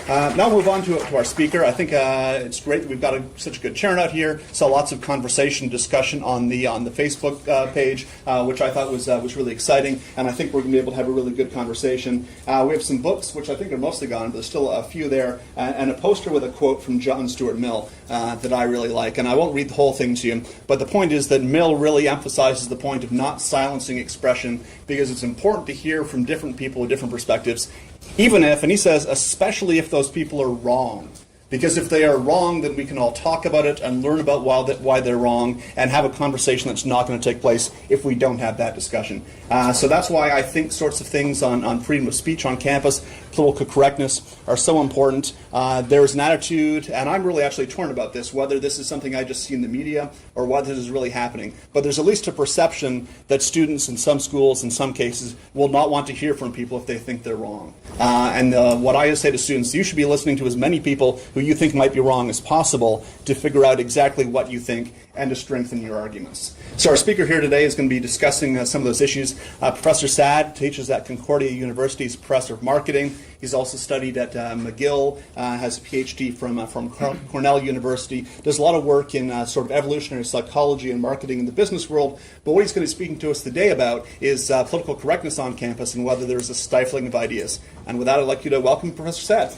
Now we'll move on to our speaker. I think it's great that we've got such a good turnout here. Saw lots of conversation, discussion on the Facebook page, which I thought was really exciting. And I think we're going to be able to have a really good conversation. We have some books, which I think are mostly gone, but there's still a few there, and a poster with a quote from John Stuart Mill that I really like. And I won't read the whole thing to you, but the point is that Mill really emphasizes the point of not silencing expression, because it's important to hear from different people with different perspectives, even if, and he says, especially if those people are wrong. Because if they are wrong, then we can all talk about it and learn about why they're wrong and have a conversation that's not going to take place if we don't have that discussion. So that's why I think sorts of things on freedom of speech on campus, political correctness, are so important. There's an attitude, and I'm really actually torn about this, whether this is something I just see in the media or whether this is really happening. But there's at least a perception that students in some schools, in some cases, will not want to hear from people if they think they're wrong. And what I say to students, you should be listening to as many people who you think might be wrong as possible to figure out exactly what you think and to strengthen your arguments. So our speaker here today is going to be discussing some of those issues. Professor SAAD teaches at Concordia University. He's a professor of marketing. He's also studied at McGill, has a PhD from Cornell University, does a lot of work in sort of evolutionary psychology and marketing in the business world. But what he's going to be speaking to us today about is political correctness on campus and whether there's a stifling of ideas. And with that, I'd like you to welcome Professor SAAD.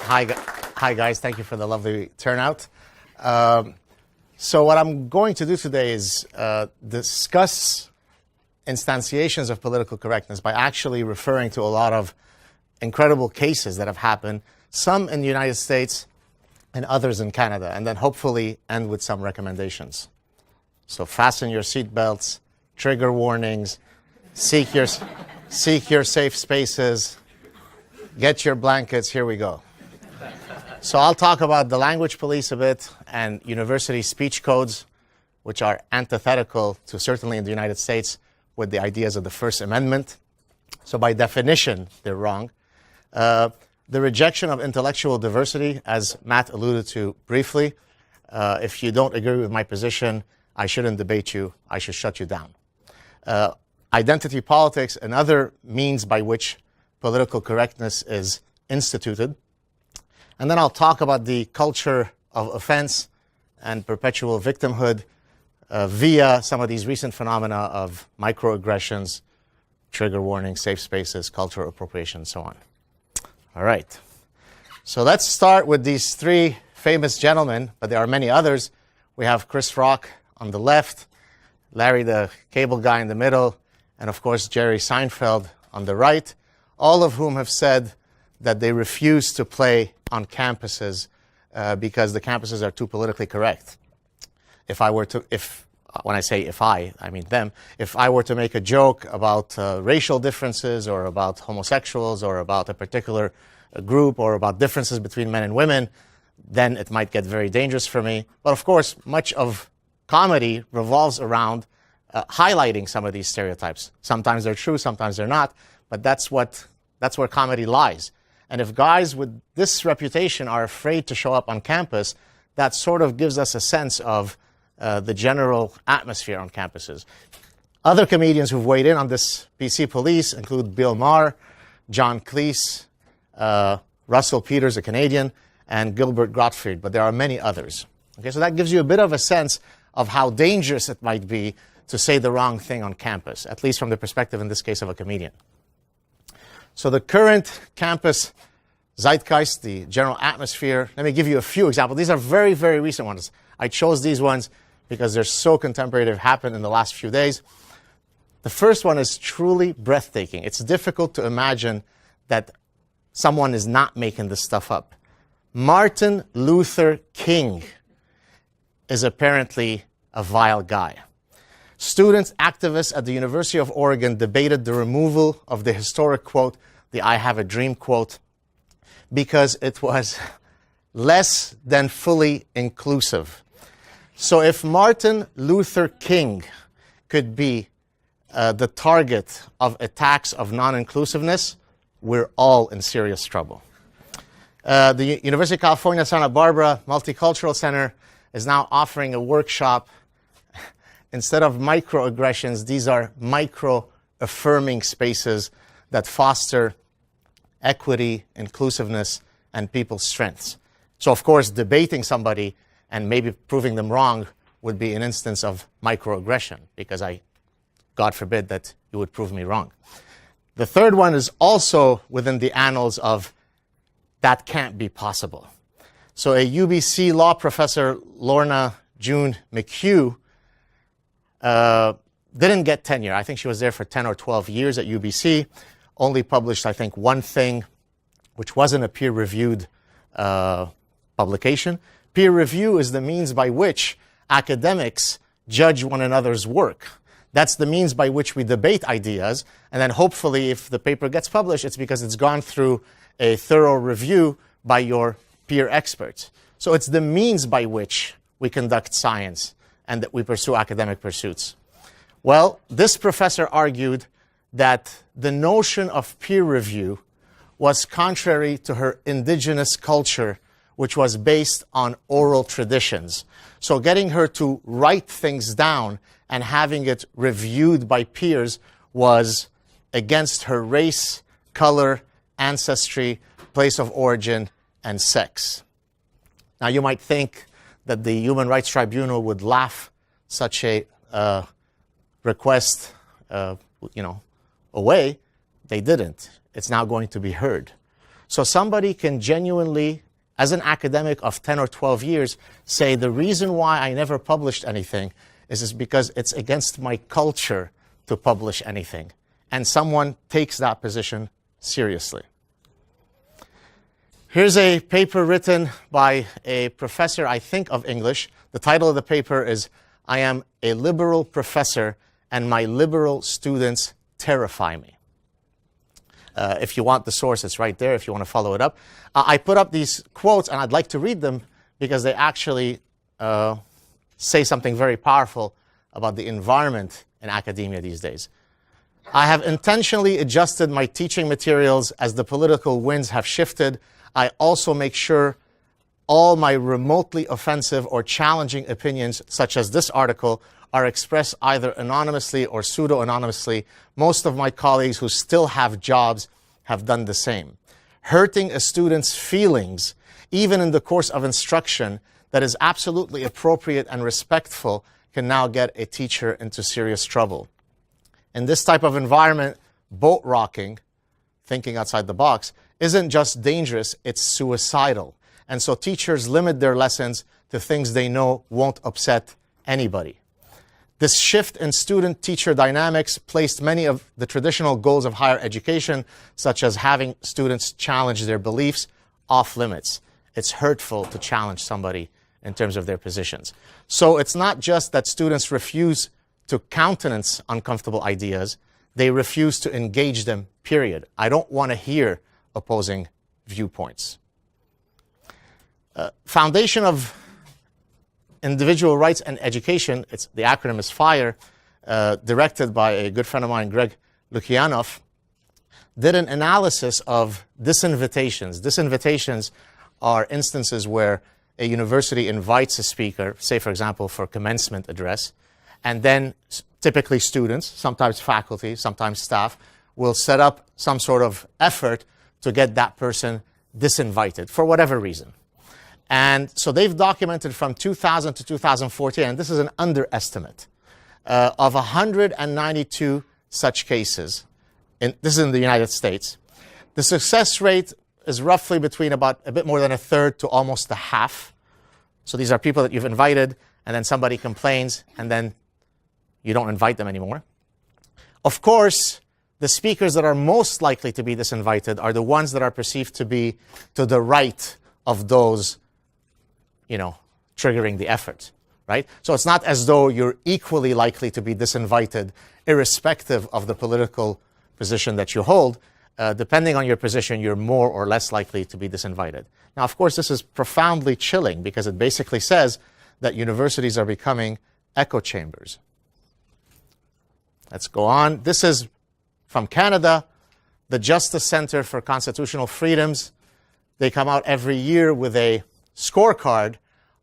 Hi guys, thank you for the lovely turnout. So what I'm going to do today is discuss instantiations of political correctness by actually referring to a lot of incredible cases that have happened, some in the United States and others in Canada, and then hopefully end with some recommendations. So fasten your seatbelts, trigger warnings, seek your safe spaces, get your blankets, here we go. So I'll talk about the language police a bit and university speech codes, which are antithetical to, certainly in the United States, with the ideas of the First Amendment. So by definition, they're wrong. The rejection of intellectual diversity, as Matt alluded to briefly. If you don't agree with my position, I shouldn't debate you. I should shut you down. Identity politics, another means by which political correctness is instituted. And then I'll talk about the culture of offense and perpetual victimhood via some of these recent phenomena of microaggressions, trigger warning, safe spaces, cultural appropriation, and so on. All right. So let's start with these three famous gentlemen, but there are many others. We have Chris Rock on the left, Larry the Cable Guy in the middle, and of course Jerry Seinfeld on the right, all of whom have said that they refuse to play on campuses because the campuses are too politically correct. When I say I mean them, if I were to make a joke about racial differences or about homosexuals or about a particular group or about differences between men and women, then it might get very dangerous for me. But of course, much of comedy revolves around highlighting some of these stereotypes. Sometimes they're true, sometimes they're not, but that's where comedy lies. And if guys with this reputation are afraid to show up on campus, that sort of gives us a sense of the general atmosphere on campuses. Other comedians who've weighed in on this PC police include Bill Maher, John Cleese, Russell Peters, a Canadian, and Gilbert Gottfried, but there are many others. Okay, so that gives you a bit of a sense of how dangerous it might be to say the wrong thing on campus, at least from the perspective, in this case, of a comedian. So the current campus zeitgeist, the general atmosphere, let me give you a few examples. These are very, very recent ones. I chose these ones because they're so contemporary. They've happened in the last few days. The first one is truly breathtaking. It's difficult to imagine that someone is not making this stuff up. Martin Luther King is apparently a vile guy. Students, activists at the University of Oregon debated the removal of the historic quote, the I have a dream quote, because it was less than fully inclusive. So if Martin Luther King could be the target of attacks of non-inclusiveness, we're all in serious trouble. The University of California, Santa Barbara Multicultural Center is now offering a workshop. Instead of microaggressions, these are micro affirming spaces that foster equity, inclusiveness, and people's strengths. So, of course, debating somebody and maybe proving them wrong would be an instance of microaggression, because God forbid that you would prove me wrong. The third one is also within the annals of that can't be possible. So a UBC law professor, Lorna June McHugh, didn't get tenure. I think she was there for 10 or 12 years at UBC, only published, I think, one thing, which wasn't a peer-reviewed publication. Peer review is the means by which academics judge one another's work. That's the means by which we debate ideas, and then hopefully if the paper gets published, it's because it's gone through a thorough review by your peer experts. So it's the means by which we conduct science and that we pursue academic pursuits. Well, this professor argued that the notion of peer review was contrary to her indigenous culture, which was based on oral traditions. So getting her to write things down and having it reviewed by peers was against her race, color, ancestry, place of origin, and sex. Now, you might think that the Human Rights Tribunal would laugh such a request, away. They didn't. It's now going to be heard. So somebody can genuinely, as an academic of 10 or 12 years, say the reason why I never published anything is because it's against my culture to publish anything. And someone takes that position seriously. Here's a paper written by a professor, I think, of English. The title of the paper is, I am a liberal professor and my liberal students terrify me. If you want the source, it's right there if you want to follow it up. I put up these quotes, and I'd like to read them because they actually say something very powerful about the environment in academia these days. I have intentionally adjusted my teaching materials as the political winds have shifted. I also make sure all my remotely offensive or challenging opinions, such as this article, are expressed either anonymously or pseudo-anonymously. Most of my colleagues who still have jobs have done the same. Hurting a student's feelings, even in the course of instruction, that is absolutely appropriate and respectful, can now get a teacher into serious trouble. In this type of environment, boat rocking, thinking outside the box, isn't just dangerous, it's suicidal. And so teachers limit their lessons to things they know won't upset anybody. This shift in student-teacher dynamics placed many of the traditional goals of higher education, such as having students challenge their beliefs, off limits. It's hurtful to challenge somebody in terms of their positions. So it's not just that students refuse to countenance uncomfortable ideas, they refuse to engage them, period. I don't want to hear opposing viewpoints. Foundation of Individual Rights and Education, the acronym is FIRE, directed by a good friend of mine, Greg Lukianoff, did an analysis of disinvitations. Disinvitations are instances where a university invites a speaker, say, for example, for a commencement address, and then typically students, sometimes faculty, sometimes staff, will set up some sort of effort to get that person disinvited for whatever reason. And so they've documented from 2000 to 2014, and this is an underestimate, of 192 such cases. This is in the United States. The success rate is roughly between about a bit more than a third to almost a half. So these are people that you've invited, and then somebody complains, and then you don't invite them anymore. Of course, the speakers that are most likely to be disinvited are the ones that are perceived to be to the right of those triggering the effort, right? So it's not as though you're equally likely to be disinvited, irrespective of the political position that you hold. Depending on your position, you're more or less likely to be disinvited. Now, of course, this is profoundly chilling because it basically says that universities are becoming echo chambers. Let's go on. This is from Canada, the Justice Center for Constitutional Freedoms. They come out every year with a scorecard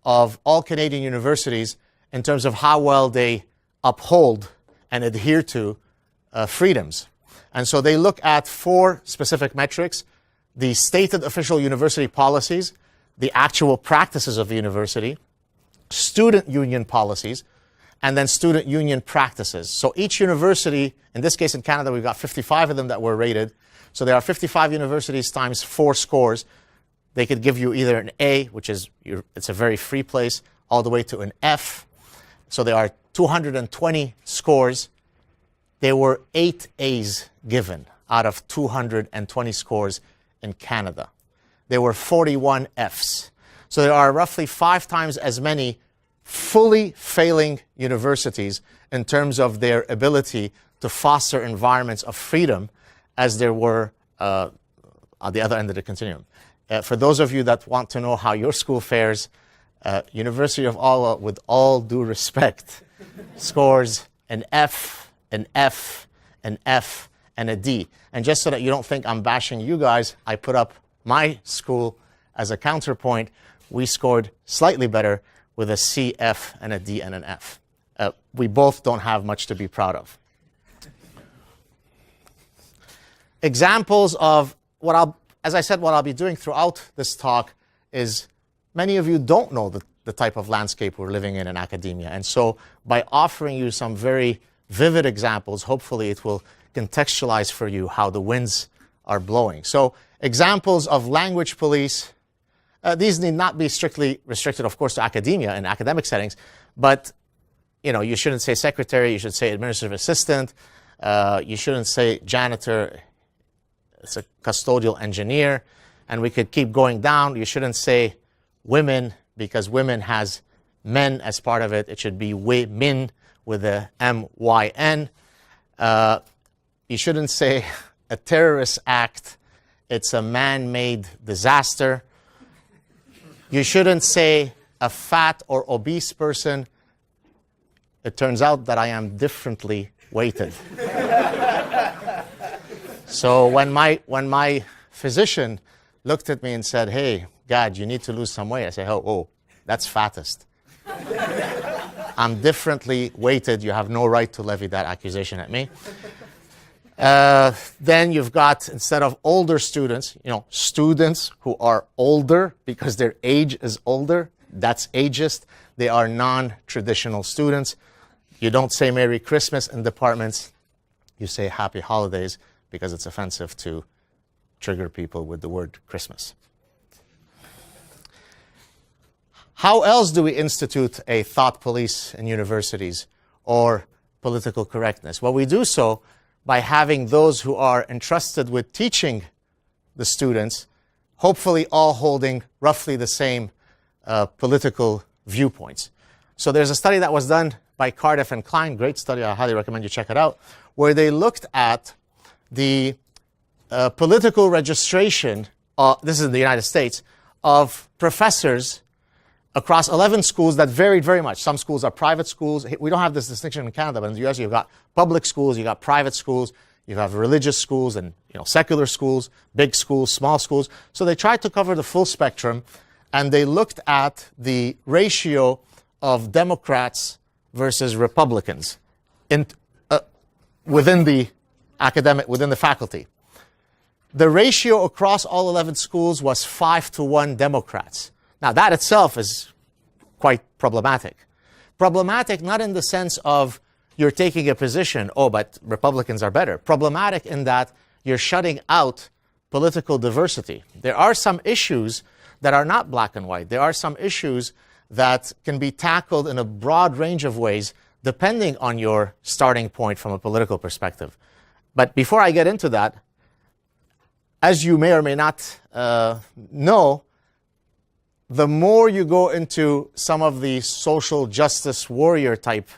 of all Canadian universities in terms of how well they uphold and adhere to freedoms. And so they look at 4 specific metrics: the stated official university policies, the actual practices of the university, student union policies, and then student union practices. So each university, in this case in Canada, we've got 55 of them that were rated. So there are 55 universities times 4 scores. They could give you either an A, which is, it's a very free place, all the way to an F. So there are 220 scores. There were 8 A's given out of 220 scores in Canada. There were 41 F's. So there are roughly 5 times as many fully failing universities in terms of their ability to foster environments of freedom as there were on the other end of the continuum. For those of you that want to know how your school fares, University of Ottawa, with all due respect, scores an F, an F, an F, and a D. And just so that you don't think I'm bashing you guys, I put up my school as a counterpoint. We scored slightly better with a C, F, and a D, and an F. We both don't have much to be proud of. Examples of what I'll be doing throughout this talk is many of you don't know the type of landscape we're living in academia. And so by offering you some very vivid examples, hopefully it will contextualize for you how the winds are blowing. So examples of language police, these need not be strictly restricted, of course, to academia and academic settings, but you shouldn't say secretary, you should say administrative assistant, you shouldn't say janitor, it's a custodial engineer, and we could keep going down. You shouldn't say women, because women has men as part of it. It should be women with a M-Y-N. You shouldn't say a terrorist act. It's a man-made disaster. You shouldn't say a fat or obese person. It turns out that I am differently weighted. So when my physician looked at me and said, "Hey, Gad, you need to lose some weight," I said, oh, that's fattest. I'm differently weighted. You have no right to levy that accusation at me. Then you've got, instead of older students, students who are older because their age is older. That's ageist. They are non-traditional students. You don't say Merry Christmas in departments. You say Happy Holidays because it's offensive to trigger people with the word Christmas. How else do we institute a thought police in universities or political correctness? Well, we do so by having those who are entrusted with teaching the students, hopefully all holding roughly the same political viewpoints. So there's a study that was done by Cardiff and Klein, great study, I highly recommend you check it out, where they looked at the political registration, this is in the United States, of professors across 11 schools that varied very much. Some schools are private schools. We don't have this distinction in Canada, but in the US you've got public schools, you've got private schools, you have religious schools and secular schools, big schools, small schools. So they tried to cover the full spectrum, and they looked at the ratio of Democrats versus Republicans within the faculty. The ratio across all 11 schools was 5-to-1 Democrats. Now, that itself is quite problematic. Problematic not in the sense of you're taking a position, but Republicans are better. Problematic in that you're shutting out political diversity. There are some issues that are not black and white. There are some issues that can be tackled in a broad range of ways depending on your starting point from a political perspective. But before I get into that, as you may or may not know, the more you go into some of the social justice warrior type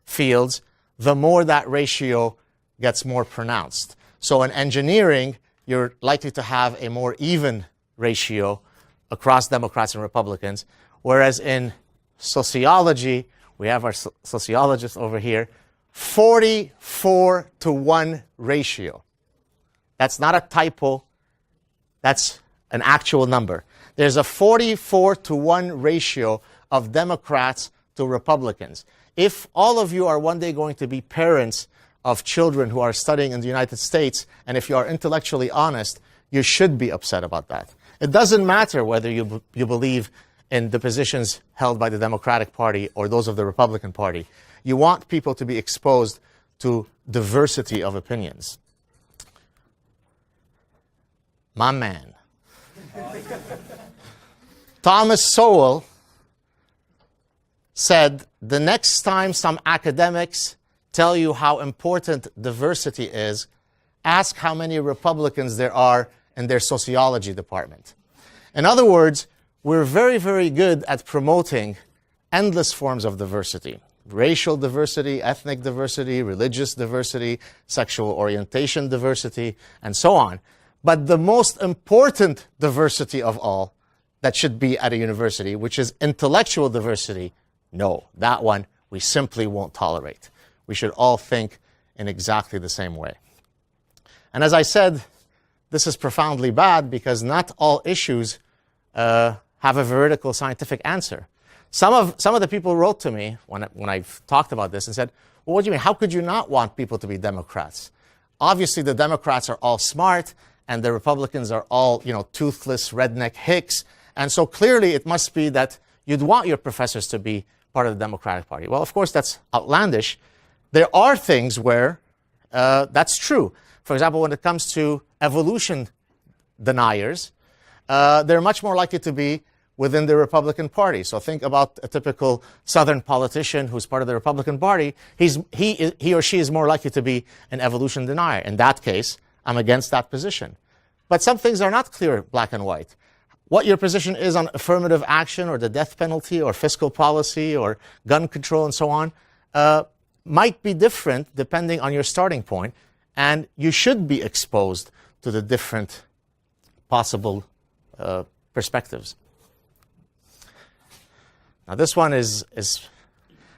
fields, the more that ratio gets more pronounced. So in engineering, you're likely to have a more even ratio across Democrats and Republicans, whereas in sociology, we have our sociologists over here, 44-to-1 ratio. That's not a typo. That's an actual number. There's a 44-to-1 ratio of Democrats to Republicans. If all of you are one day going to be parents of children who are studying in the United States, and if you are intellectually honest, you should be upset about that. It doesn't matter whether you believe in the positions held by the Democratic Party or those of the Republican Party. You want people to be exposed to diversity of opinions. My man. Thomas Sowell said, the next time some academics tell you how important diversity is, ask how many Republicans there are in their sociology department. In other words, we're very, very good at promoting endless forms of diversity. Racial diversity, ethnic diversity, religious diversity, sexual orientation diversity, and so on. But the most important diversity of all that should be at a university, which is intellectual diversity, no, that one we simply won't tolerate. We should all think in exactly the same way. And as I said, this is profoundly bad because not all issues have a veridical scientific answer. Some of the people wrote to me when I've talked about this and said, well, what do you mean? How could you not want people to be Democrats? Obviously, the Democrats are all smart and the Republicans are all, toothless redneck hicks. And so clearly it must be that you'd want your professors to be part of the Democratic Party. Well, of course, that's outlandish. There are things where that's true. For example, when it comes to evolution deniers, they're much more likely to be within the Republican Party. So think about a typical Southern politician who's part of the Republican Party. He or she is more likely to be an evolution denier. In that case, I'm against that position. But some things are not clear, black and white. What your position is on affirmative action or the death penalty or fiscal policy or gun control and so on might be different depending on your starting point. And you should be exposed to the different possible perspectives. Now this one is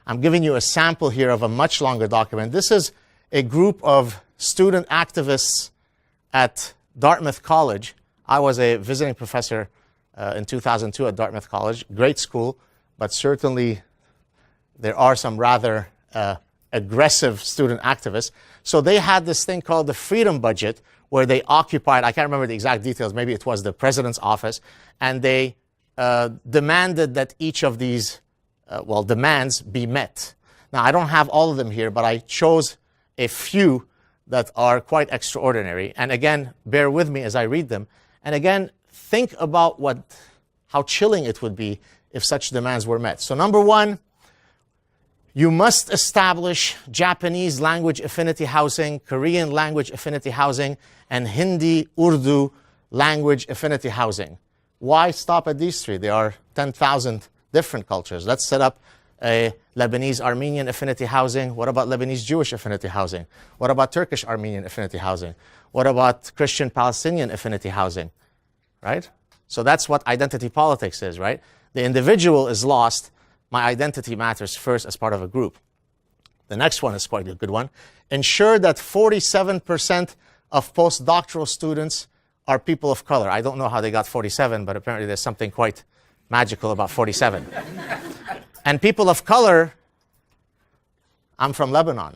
I'm giving you a sample here of a much longer document. This is a group of student activists at Dartmouth College. I was a visiting professor in 2002 at Dartmouth College. Great school, but certainly there are some rather aggressive student activists. So they had this thing called the Freedom Budget, where they occupied, I can't remember the exact details, maybe it was the president's office, and they demanded that each of these, demands be met. Now, I don't have all of them here, but I chose a few that are quite extraordinary. And again, bear with me as I read them. And again, think about how chilling it would be if such demands were met. So number one, you must establish Japanese language affinity housing, Korean language affinity housing, and Hindi, Urdu language affinity housing. Why stop at these three? There are 10,000 different cultures. Let's set up a Lebanese Armenian affinity housing. What about Lebanese Jewish affinity housing? What about Turkish Armenian affinity housing? What about Christian Palestinian affinity housing? Right? So that's what identity politics is, right? The individual is lost. My identity matters first as part of a group. The next one is quite a good one. Ensure that 47% of postdoctoral students are people of color. I don't know how they got 47, but apparently there's something quite magical about 47. And people of color, I'm from Lebanon.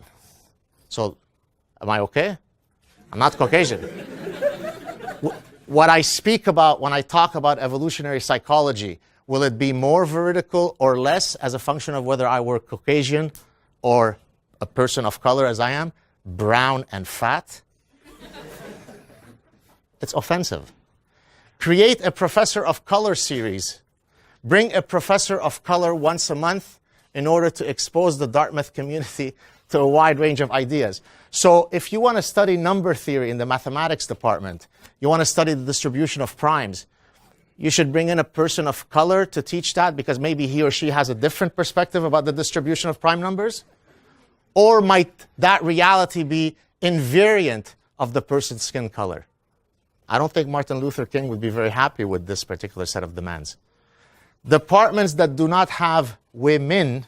So am I okay? I'm not Caucasian. What I speak about when I talk about evolutionary psychology, will it be more veridical or less as a function of whether I were Caucasian or a person of color as I am, brown and fat? It's offensive. Create a Professor of Color series. Bring a professor of color once a month in order to expose the Dartmouth community to a wide range of ideas. So if you want to study number theory in the mathematics department, you want to study the distribution of primes, you should bring in a person of color to teach that because maybe he or she has a different perspective about the distribution of prime numbers? Or might that reality be invariant of the person's skin color? I don't think Martin Luther King would be very happy with this particular set of demands. Departments that do not have women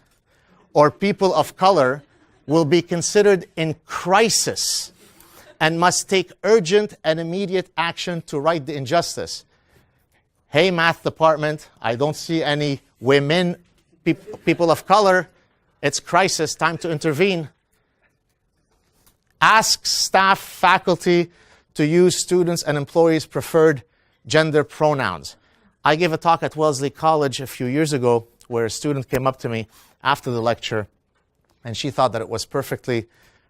or people of color will be considered in crisis and must take urgent and immediate action to right the injustice. Hey, math department, I don't see any women, people of color. It's crisis, time to intervene. Ask staff, faculty to use students' and employees' preferred gender pronouns. I gave a talk at Wellesley College a few years ago where a student came up to me after the lecture, and she thought that it was perfectly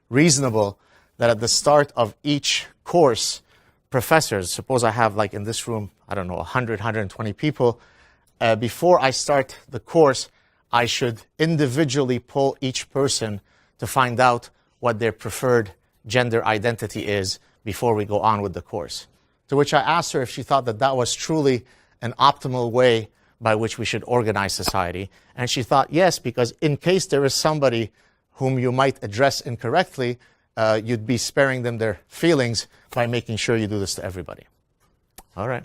reasonable that at the start of each course, professors, suppose I have, like in this room, I don't know, 100, 120 people, before I start the course, I should individually poll each person to find out what their preferred gender identity is before we go on with the course. To which I asked her if she thought that that was truly an optimal way by which we should organize society. And she thought, yes, because in case there is somebody whom you might address incorrectly, you'd be sparing them their feelings by making sure you do this to everybody. All right.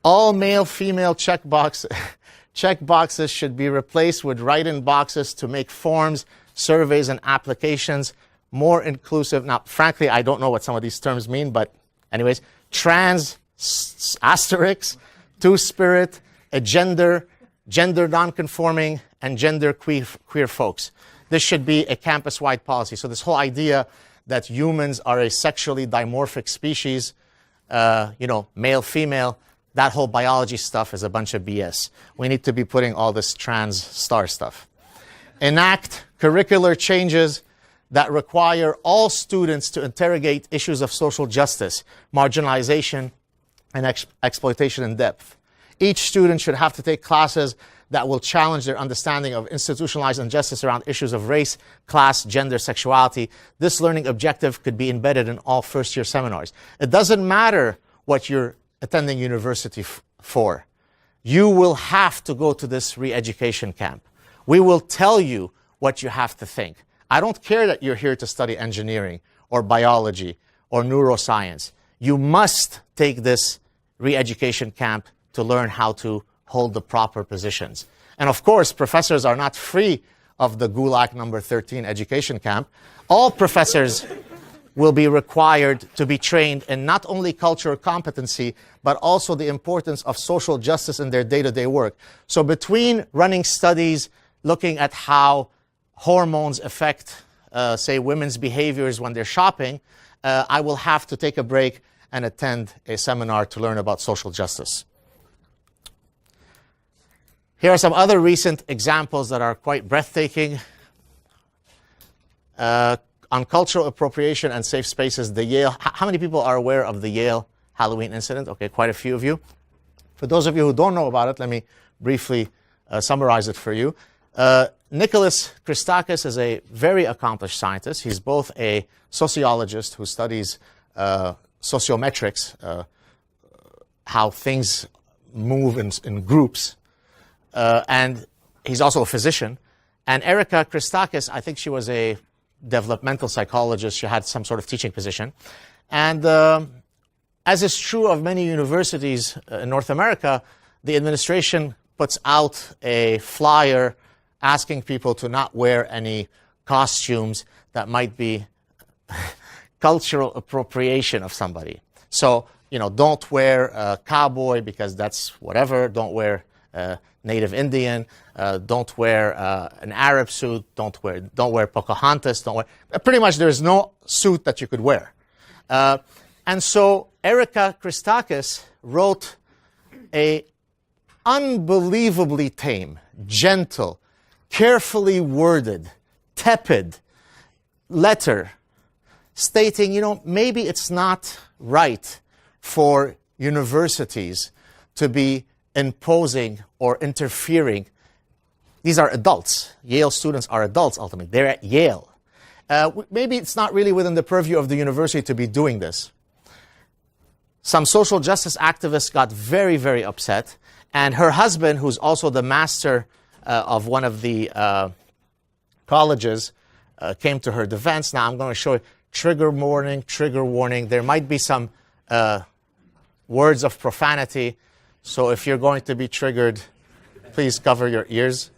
All male-female checkboxes should be replaced with write-in boxes to make forms, surveys, and applications more inclusive. Now, frankly, I don't know what some of these terms mean, but anyways, trans, asterisk, two-spirit, a gender non-conforming, and gender queer folks. This should be a campus-wide policy. So this whole idea that humans are a sexually dimorphic species, male, female, that whole biology stuff is a bunch of BS. We need to be putting all this trans star stuff. Enact curricular changes that require all students to interrogate issues of social justice, marginalization, and exploitation in depth. Each student should have to take classes that will challenge their understanding of institutionalized injustice around issues of race, class, gender, sexuality. This learning objective could be embedded in all first-year seminars. It doesn't matter what you're attending university for. You will have to go to this re-education camp. We will tell you what you have to think. I don't care that you're here to study engineering or biology or neuroscience. You must take this re-education camp to learn how to hold the proper positions. And of course, professors are not free of the Gulag number 13 education camp. All professors will be required to be trained in not only cultural competency, but also the importance of social justice in their day-to-day work. So between running studies, looking at how hormones affect, say, women's behaviors when they're shopping, I will have to take a break and attend a seminar to learn about social justice. Here are some other recent examples that are quite breathtaking. On cultural appropriation and safe spaces, the Yale, how many people are aware of the Yale Halloween incident? Okay, quite a few of you. For those of you who don't know about it, let me briefly summarize it for you. Nicholas Christakis is a very accomplished scientist. He's both a sociologist who studies sociometrics, how things move in groups, and he's also a physician. And Erica Christakis, I think she was a developmental psychologist. She had some sort of teaching position. And as is true of many universities in North America, the administration puts out a flyer asking people to not wear any costumes that might be cultural appropriation of somebody. So, don't wear a cowboy because that's whatever. Don't wear Native Indian. Don't wear an Arab suit. Don't wear Pocahontas. Pretty much there is no suit that you could wear. And so Erica Christakis wrote a unbelievably tame, gentle, carefully worded, tepid letter stating, maybe it's not right for universities to be imposing or interfering. These are adults. Yale students are adults, ultimately. They're at Yale. Maybe it's not really within the purview of the university to be doing this. Some social justice activists got very, very upset. And her husband, who's also the master of one of the colleges, came to her defense. Now I'm going to show you trigger warning. There might be some words of profanity. So if you're going to be triggered, please cover your ears.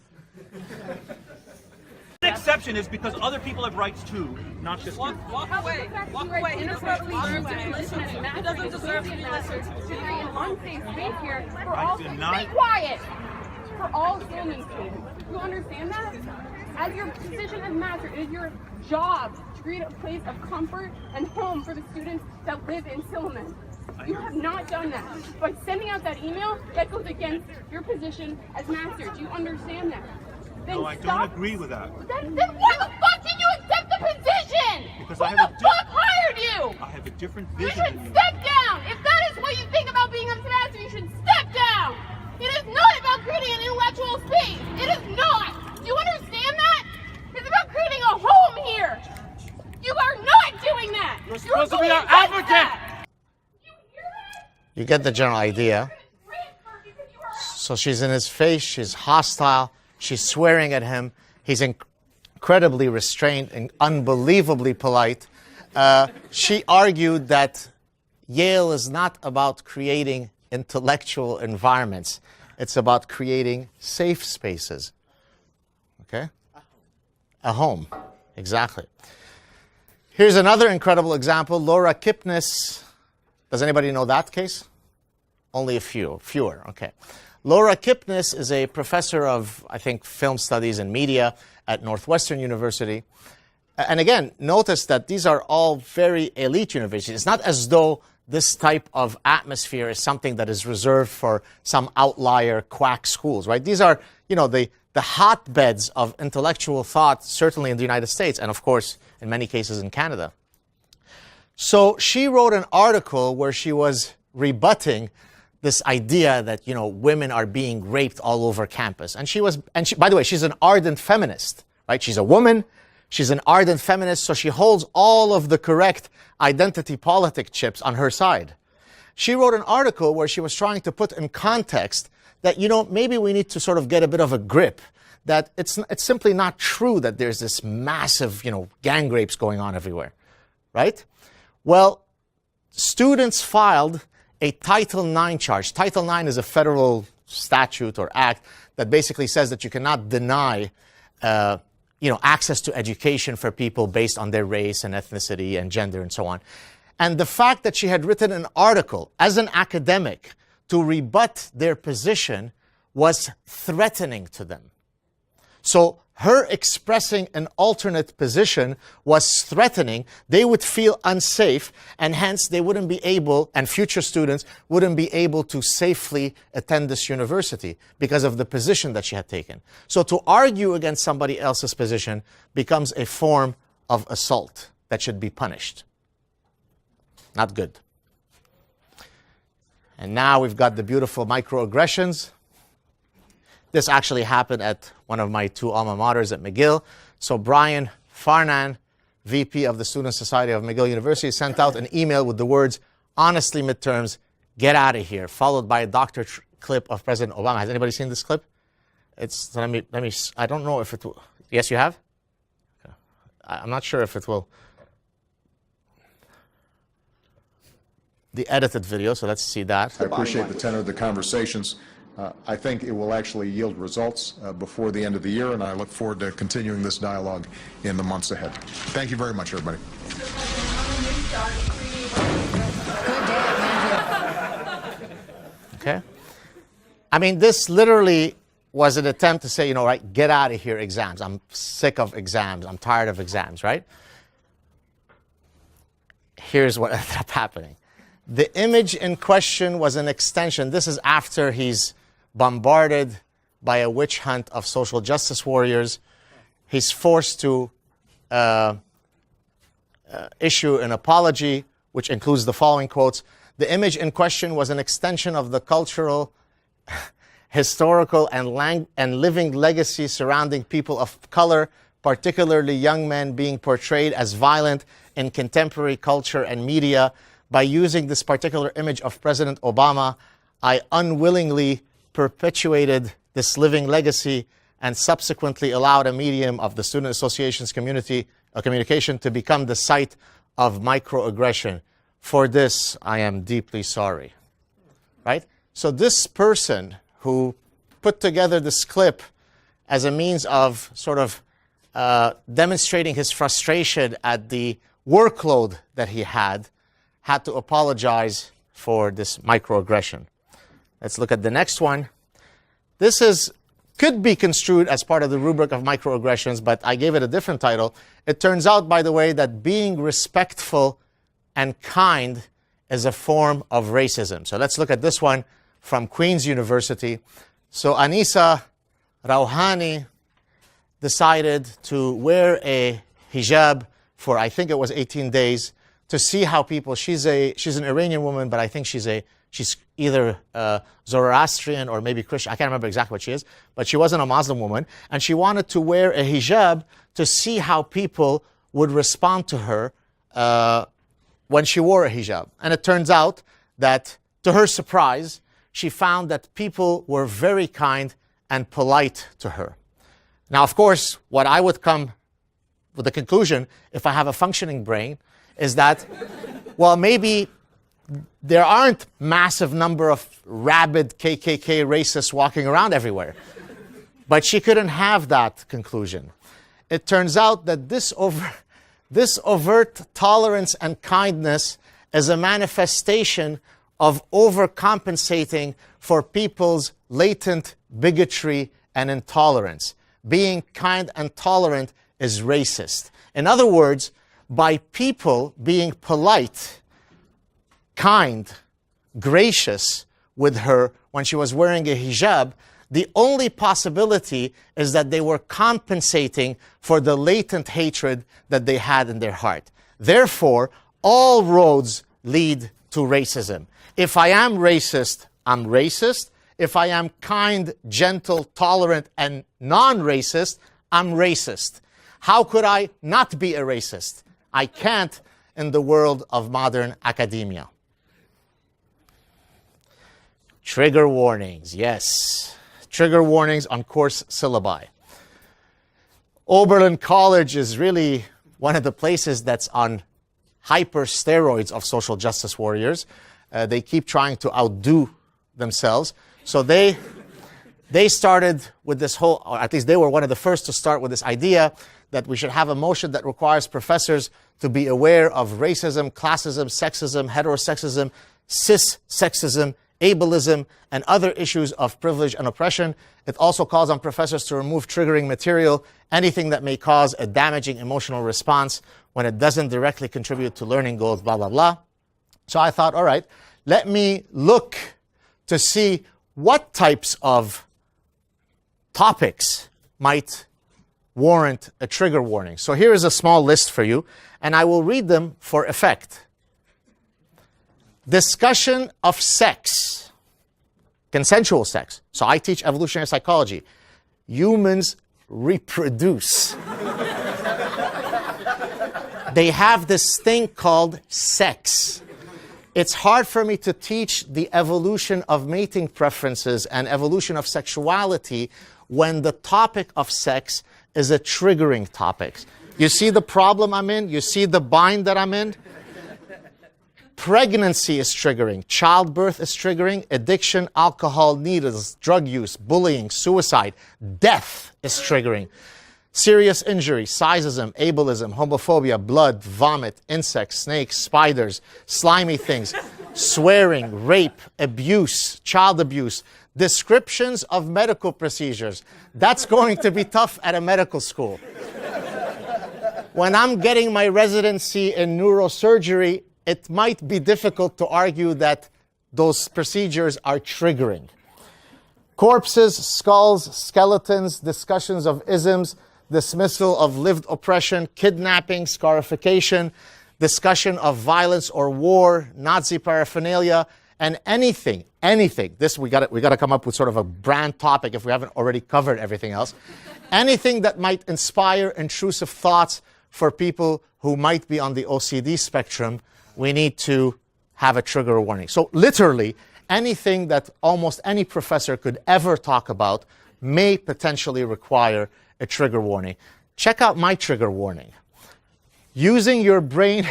The exception is because other people have rights too, not just you. Walk away. Walk away. Interrupt me. It doesn't deserve to be listened to. Unsafe space here for all. Stay quiet. For all standing students. You understand that? As your position as master, it is your job to create a place of comfort and home for the students that live in Silliman. You have not done that. By sending out that email, that goes against your position as master. Do you understand that? Then No, I don't agree with that. Then why the fuck did you accept the position? Because Who I have the a fuck hired you? I have a different You vision should than you. step down. If that is what you think about being a master, you should step down. It is not about creating an intellectual space. It is not. Do you understand that? It's about creating a home here. You are not doing that. You're supposed to be going our against advocate. that. You hear that? You get the general idea. So she's in his face, she's hostile, she's swearing at him. He's incredibly restrained and unbelievably polite. She argued that Yale is not about creating intellectual environments. It's about creating safe spaces. Okay? A home. Exactly. Here's another incredible example. Laura Kipnis. Does anybody know that case? Only a fewer. Okay. Laura Kipnis is a professor of, I think, film studies and media at Northwestern University. And again, notice that these are all very elite universities. It's not as though this type of atmosphere is something that is reserved for some outlier quack schools, right? These are, the hotbeds of intellectual thought, certainly in the United States, and of course, in many cases in Canada. So she wrote an article where she was rebutting this idea that, women are being raped all over campus. And she, by the way, she's an ardent feminist, right? She's a woman. She's an ardent feminist, so she holds all of the correct identity politic chips on her side. She wrote an article where she was trying to put in context that, maybe we need to sort of get a bit of a grip, that it's simply not true that there's this massive, gang rapes going on everywhere, right? Well, students filed a Title IX charge. Title IX is a federal statute or act that basically says that you cannot deny access to education for people based on their race and ethnicity and gender and so on. And the fact that she had written an article as an academic to rebut their position was threatening to them. So her expressing an alternate position was threatening. They would feel unsafe, and hence they wouldn't be able, and future students wouldn't be able to safely attend this university because of the position that she had taken. So to argue against somebody else's position becomes a form of assault that should be punished. Not good. And now we've got the beautiful microaggressions. This actually happened at one of my two alma maters at McGill. So Brian Farnan, VP of the Student Society of McGill University, sent out an email with the words, "Honestly, midterms, get out of here," followed by a doctor clip of President Obama. Has anybody seen this clip? Let me, I don't know if it will. Yes, you have? Okay. I'm not sure if it will. The edited video, so let's see that. I appreciate the tenor of the conversations. I think it will actually yield results before the end of the year, and I look forward to continuing this dialogue in the months ahead. Thank you very much, everybody. Okay. I mean, this literally was an attempt to say, right, get out of here, exams. I'm sick of exams. I'm tired of exams, right? Here's what ended up happening. The image in question was an extension. This is after he's bombarded by a witch hunt of social justice warriors. He's forced to issue an apology, which includes the following quotes. The image in question was an extension of the cultural, historical, and living legacy surrounding people of color, particularly young men being portrayed as violent in contemporary culture and media. By using this particular image of President Obama, I unwillingly perpetuated this living legacy and subsequently allowed a medium of the Student Association's communication to become the site of microaggression. For this, I am deeply sorry. Right? So this person who put together this clip as a means of sort of demonstrating his frustration at the workload that he had to apologize for this microaggression. Let's look at the next one. This is could be construed as part of the rubric of microaggressions, but I gave it a different title. It turns out, by the way, that being respectful and kind is a form of racism. So let's look at this one from Queen's University. So Anisa Rouhani decided to wear a hijab for, I think it was 18 days, to see how people, she's an Iranian woman, but I think she's either Zoroastrian or maybe Christian. I can't remember exactly what she is, but she wasn't a Muslim woman. And she wanted to wear a hijab to see how people would respond to her when she wore a hijab. And it turns out that, to her surprise, she found that people were very kind and polite to her. Now, of course, what I would come with the conclusion, if I have a functioning brain, is that, well, maybe there aren't massive number of rabid KKK racists walking around everywhere. But she couldn't have that conclusion. It turns out that this overt tolerance and kindness is a manifestation of overcompensating for people's latent bigotry and intolerance. Being kind and tolerant is racist. In other words, by people being polite, kind, gracious with her when she was wearing a hijab, the only possibility is that they were compensating for the latent hatred that they had in their heart. Therefore, all roads lead to racism. If I am racist, I'm racist. If I am kind, gentle, tolerant, and non-racist, I'm racist. How could I not be a racist? I can't in the world of modern academia. Trigger warnings, yes. Trigger warnings on course syllabi. Oberlin College is really one of the places that's on hyper steroids of social justice warriors. They keep trying to outdo themselves. So they started with this whole, or at least they were one of the first to start with this idea that we should have a motion that requires professors to be aware of racism, classism, sexism, heterosexism, cis-sexism, ableism, and other issues of privilege and oppression. It also calls on professors to remove triggering material, anything that may cause a damaging emotional response when it doesn't directly contribute to learning goals, blah, blah, blah. So I thought, all right, let me look to see what types of topics might warrant a trigger warning. So here is a small list for you, and I will read them for effect. Discussion of sex, consensual sex. So I teach evolutionary psychology. Humans reproduce. They have this thing called sex. It's hard for me to teach the evolution of mating preferences and evolution of sexuality when the topic of sex is a triggering topic. You see the problem I'm in? You see the bind that I'm in? Pregnancy is triggering. Childbirth is triggering. Addiction, alcohol, needles, drug use, bullying, suicide. Death is triggering. Serious injury, sizeism, ableism, homophobia, blood, vomit, insects, snakes, spiders, slimy things, swearing, rape, abuse, child abuse, descriptions of medical procedures. That's going to be tough at a medical school. When I'm getting my residency in neurosurgery, it might be difficult to argue that those procedures are triggering. Corpses, skulls, skeletons, discussions of isms, dismissal of lived oppression, kidnapping, scarification, discussion of violence or war, Nazi paraphernalia, and anything. This we got to come up with sort of a brand topic if we haven't already covered everything else. Anything that might inspire intrusive thoughts for people who might be on the OCD spectrum, we need to have a trigger warning. So literally, anything that almost any professor could ever talk about may potentially require a trigger warning. Check out my trigger warning. Using your brain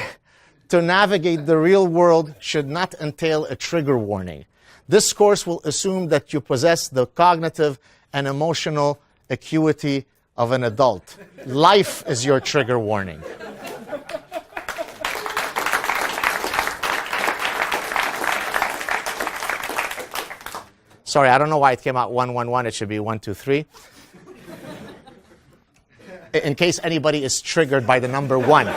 to navigate the real world should not entail a trigger warning. This course will assume that you possess the cognitive and emotional acuity of an adult. Life is your trigger warning. Sorry, I don't know why it came out 111. It should be 123. In case anybody is triggered by the number 1.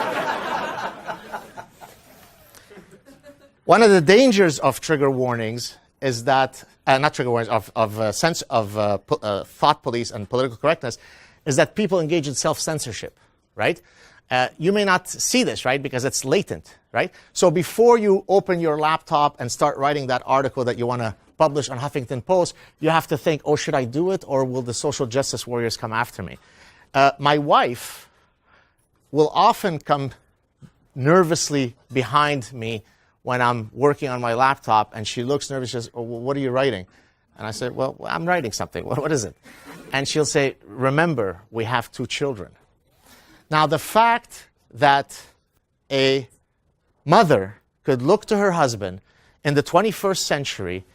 One of the dangers of trigger warnings is that, not trigger warnings, of thought police and political correctness, is that people engage in self-censorship, right? You may not see this, right, because it's latent, right? So before you open your laptop and start writing that article that you want to publish on Huffington Post, you have to think, oh, should I do it, or will the social justice warriors come after me? My wife will often come nervously behind me when I'm working on my laptop, and she looks nervous. She says, oh, well, what are you writing? And I said, well, I'm writing something. What is it? And she'll say, remember, we have 2 children. Now, the fact that a mother could look to her husband in the 21st century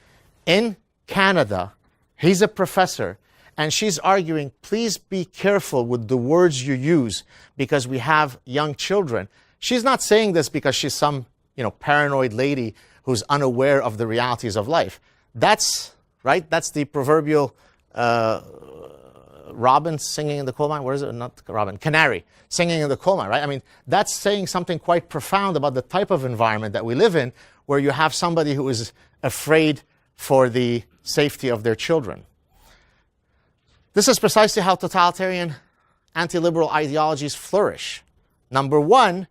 in Canada, he's a professor, and she's arguing, please be careful with the words you use because we have young children. She's not saying this because she's some paranoid lady who's unaware of the realities of life. That's, right? That's the proverbial robin singing in the coal mine. Where is it? Not robin. Canary singing in the coal mine, right? I mean, that's saying something quite profound about the type of environment that we live in, where you have somebody who is afraid for the safety of their children. This is precisely how totalitarian anti-liberal ideologies flourish. Number 1,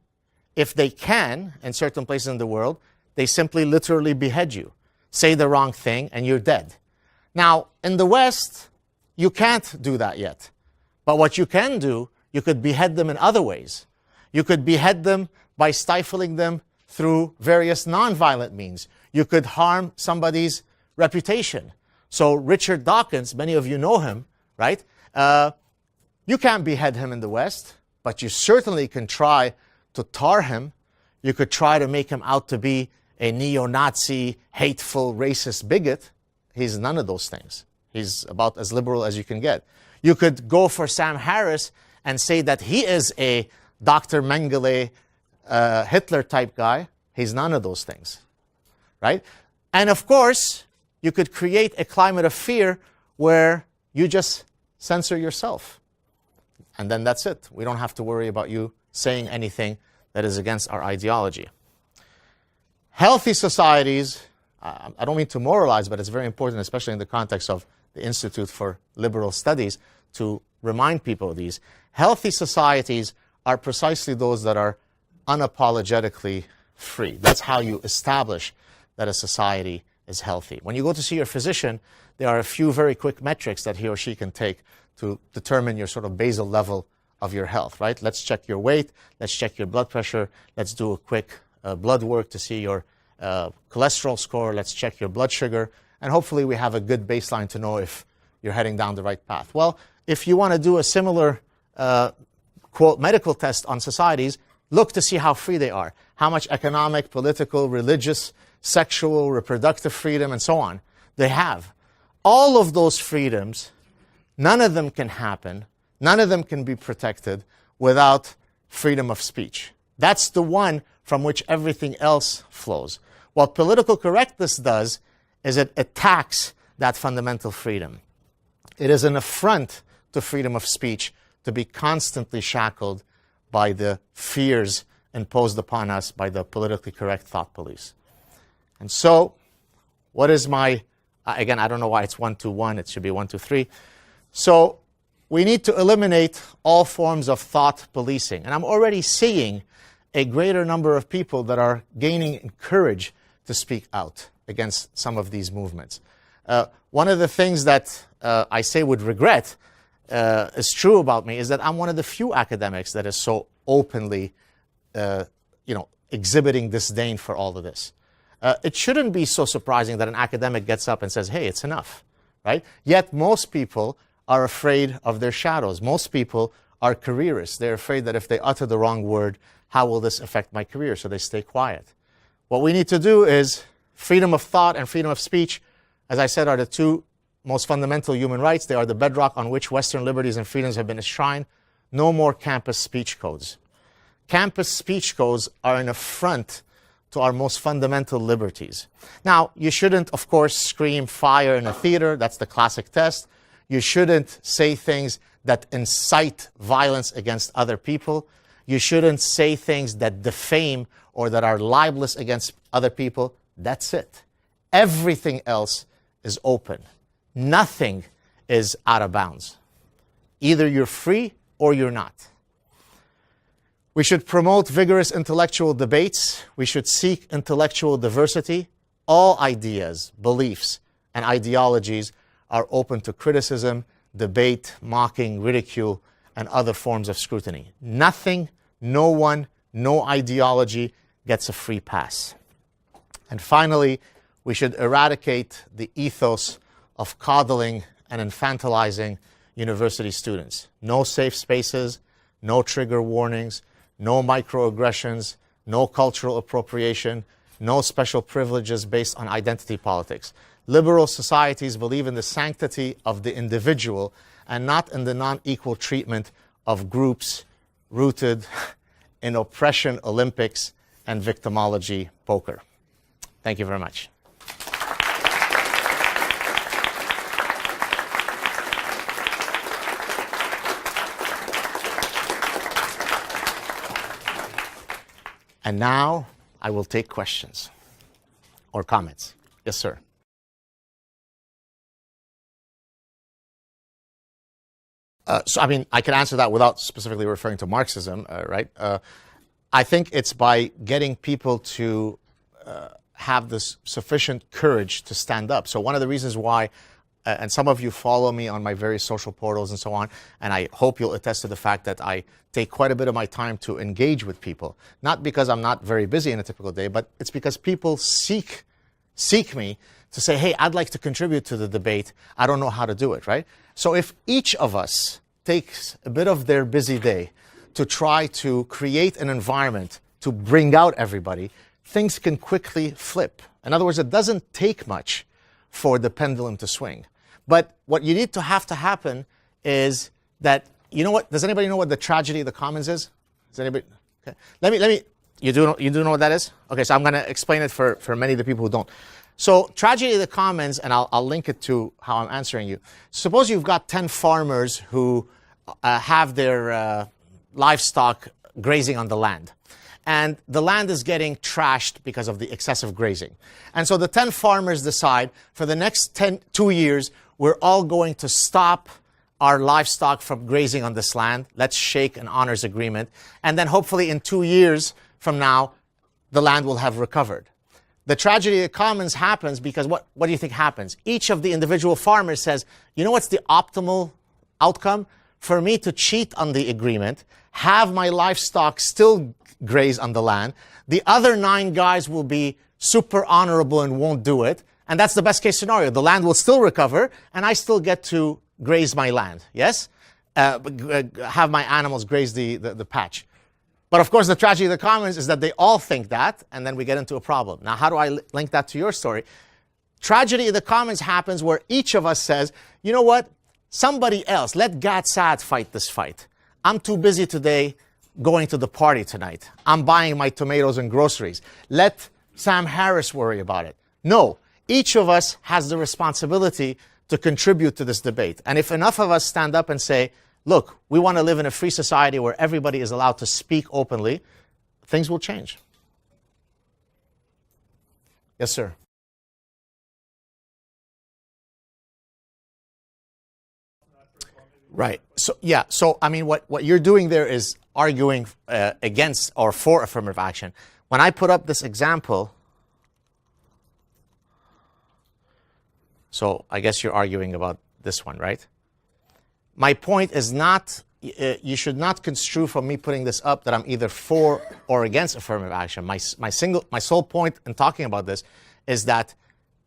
if they can, in certain places in the world, they simply literally behead you. Say the wrong thing and you're dead. Now, in the West, you can't do that yet. But what you can do, you could behead them in other ways. You could behead them by stifling them through various nonviolent means. You could harm somebody's reputation. So Richard Dawkins, many of you know him, right? You can't behead him in the West, but you certainly can try to tar him. You could try to make him out to be a neo-Nazi, hateful, racist bigot. He's none of those things. He's about as liberal as you can get. You could go for Sam Harris and say that he is a Dr. Mengele, Hitler-type guy. He's none of those things, right? And of course, you could create a climate of fear where you just censor yourself. And then that's it. We don't have to worry about you saying anything that is against our ideology. Healthy societies, I don't mean to moralize, but it's very important, especially in the context of the Institute for Liberal Studies, to remind people of these. Healthy societies are precisely those that are unapologetically free. That's how you establish that a society is healthy. When you go to see your physician, there are a few very quick metrics that he or she can take to determine your sort of basal level of your health, right? Let's check your weight, let's check your blood pressure, let's do a quick blood work to see your cholesterol score, let's check your blood sugar, and hopefully we have a good baseline to know if you're heading down the right path. Well, if you want to do a similar, quote, medical test on societies, look to see how free they are, how much economic, political, religious, sexual, reproductive freedom, and so on they have. All of those freedoms, none of them can happen, none of them can be protected without freedom of speech. That's the one from which everything else flows. What political correctness does is it attacks that fundamental freedom. It is an affront to freedom of speech to be constantly shackled by the fears imposed upon us by the politically correct thought police. And so, what is my, again, I don't know why it's 1-2-1, it should be 1-2-3. So, we need to eliminate all forms of thought policing. And I'm already seeing a greater number of people that are gaining courage to speak out against some of these movements. One of the things that I say with regret is true about me is that I'm one of the few academics that is so openly, exhibiting disdain for all of this. It shouldn't be so surprising that an academic gets up and says, hey, it's enough, right? Yet most people are afraid of their shadows. Most people are careerists. They're afraid that if they utter the wrong word, how will this affect my career? So they stay quiet. What we need to do is freedom of thought and freedom of speech, as I said, are the two most fundamental human rights. They are the bedrock on which Western liberties and freedoms have been enshrined. No more campus speech codes. Campus speech codes are an affront to our most fundamental liberties. Now, you shouldn't, of course, scream fire in a theater. That's the classic test. You shouldn't say things that incite violence against other people. You shouldn't say things that defame or that are libelous against other people. That's it. Everything else is open. Nothing is out of bounds. Either you're free or you're not. We should promote vigorous intellectual debates. We should seek intellectual diversity. All ideas, beliefs, and ideologies are open to criticism, debate, mocking, ridicule, and other forms of scrutiny. Nothing, no one, no ideology gets a free pass. And finally, we should eradicate the ethos of coddling and infantilizing university students. No safe spaces, no trigger warnings, no microaggressions, no cultural appropriation, no special privileges based on identity politics. Liberal societies believe in the sanctity of the individual and not in the non-equal treatment of groups rooted in oppression Olympics and victimology poker. Thank you very much. And now I will take questions or comments. Yes, sir. So, I mean, I can answer that without specifically referring to Marxism, right? I think it's by getting people to have this sufficient courage to stand up. So one of the reasons why, and some of you follow me on my various social portals and so on, and I hope you'll attest to the fact that I take quite a bit of my time to engage with people. Not because I'm not very busy in a typical day, but it's because people seek me to say, hey, I'd like to contribute to the debate. I don't know how to do it, right? So if each of us takes a bit of their busy day to try to create an environment to bring out everybody, things can quickly flip. In other words, it doesn't take much for the pendulum to swing. But what you need to have to happen is that, you know what, does anybody know what the tragedy of the commons is? Does anybody? Okay. Let me, you do know what that is? Okay, so I'm going to explain it for many of the people who don't. So tragedy of the commons, and I'll link it to how I'm answering you. Suppose you've got 10 farmers who have their livestock grazing on the land. And the land is getting trashed because of the excessive grazing. And so the 10 farmers decide for the next 2 years, we're all going to stop our livestock from grazing on this land. Let's shake an honors agreement. And then hopefully in 2 years from now, the land will have recovered. The tragedy of the commons happens because what do you think happens? Each of the individual farmers says, you know what's the optimal outcome? For me to cheat on the agreement, have my livestock still graze on the land. The other 9 guys will be super honorable and won't do it. And that's the best case scenario. The land will still recover and I still get to graze my land. Yes? Have my animals graze the patch. But of course, the tragedy of the commons is that they all think that, and then we get into a problem. Now, how do I link that to your story? Tragedy of the commons happens where each of us says, you know what? Somebody else, let Gad Saad fight this fight. I'm too busy today going to the party tonight. I'm buying my tomatoes and groceries. Let Sam Harris worry about it. No, each of us has the responsibility to contribute to this debate. And if enough of us stand up and say, look, we want to live in a free society where everybody is allowed to speak openly, things will change. Yes, sir. Right. So, yeah. So, I mean, what you're doing there is arguing against or for affirmative action. When I put up this example, so I guess you're arguing about this one, right? My point is not, you should not construe from me putting this up that I'm either for or against affirmative action. My sole point in talking about this is that